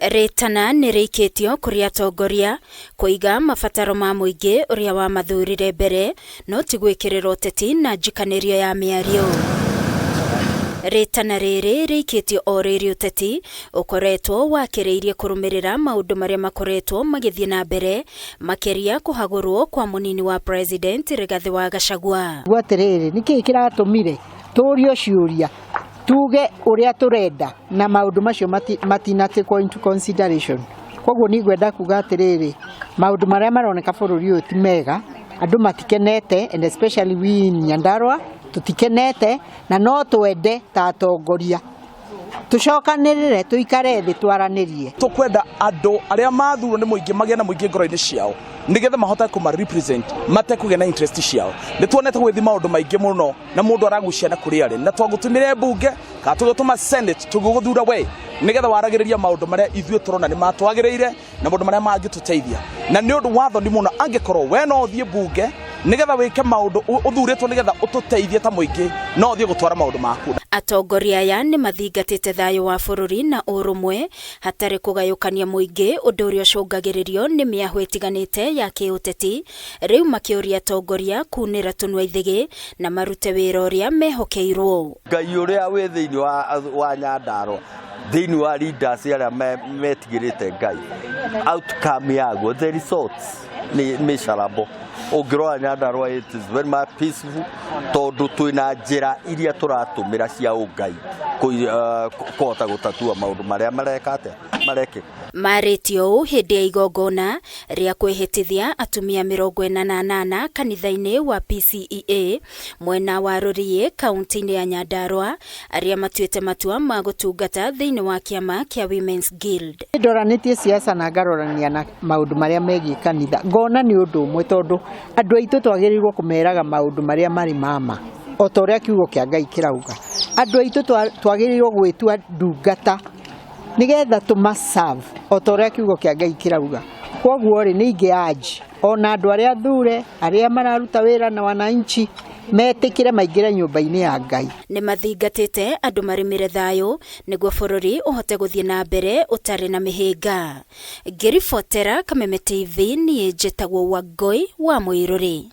Ritana nirikitio kuri atongoria kuiga mabataro ma muingi uria wa mathurire mbere no tigwikirira Ateti na njikanirio ya miario. Ritana riri rikitio o riri Ateti ukoretwo wakiriirie kurumirira maundu maria makoretwo magithie na mbere makiria kuhagurwo kwa munini wa president Rigathi wa GACHAGUA. Gwatiriri niki kiratumire turio ciuria tuge uria turenda na maundu macio matinatekwo into consideration. Koguo ni gwenda kuga atiriri maundu maria maroneka bururi uyu ti mega, andu matikenete, and especially we in Nyandarua tutikenete, na no twende ta atongoria tucokanirire tuikare thi twaranirie. Tukwenda andu aria mathurwo ni muingi magia na muingi ngoro-ini ciao nigetha mahota kuma represent mate kugia na interest ciao. Ni tuonete gwithi maundu maingi muno na mundu aragucia na kuri ari na twagutumire bunge ka tugutuma senate tuguguthura we nigetha waragiriria maundu maria ithue turona ni matwagiriire na maundu maria mangituteithia na ni undu watho ni muno angikorwo we no uthie bunge nigetha wike maundu uthuritwo nigetha ututeithie ta muingi no uthie gutwara maundu maku. Atongoria aya ni mathingatite thayo wa bururi na urumwe hatari kugayukania muingi undu uria ucungagiririo ni miahu itiganite ya KIUTETI riu makiuria atongoria kunira tunua ITHIGI na marute wira uria mehokeirwo. Ngai uria wi thiini wa Nyandarua thiini wa leaders aria metigirite Ngai outcome yaguo the results ni miserable. Ungirora Nyandarua it is very much peaceful tondu twina njira iria turatumira cia ungai kuhota gutatua maundu maria mareke maritio hindi ya igongona ria kwihitithia atumia 48 kanitha-ini wa PCEA mwena wa RIRI kaunti-ini ya Nyandarua aria matuite matua ma gutungata thiini wa kiama kia Women's Guild. Ndoranitie siasa na ngarorania na maundu maria megi kanitha ngona ni undu umwe tondu andu aitu twagirirwo kumeraga maundu maria mari mama o ta uria kiugo kia Ngai kirauga. Andu aitu twagirirwo gwitua ndungata nigetha tumaserve o ta uria kiugo kia Ngai kirauga. Koguo ri ni ingiaji ona andu aria thure aria mararuta wira na wananchi metikire maingire nyumba-ini ya Ngai. Ni mathingatite andu marimire thayo niguo bururi uhote guthie na mbere utari na mihinga. Ngiribotera Kameme TV ni njitagwo Wangoi wa Muiruri.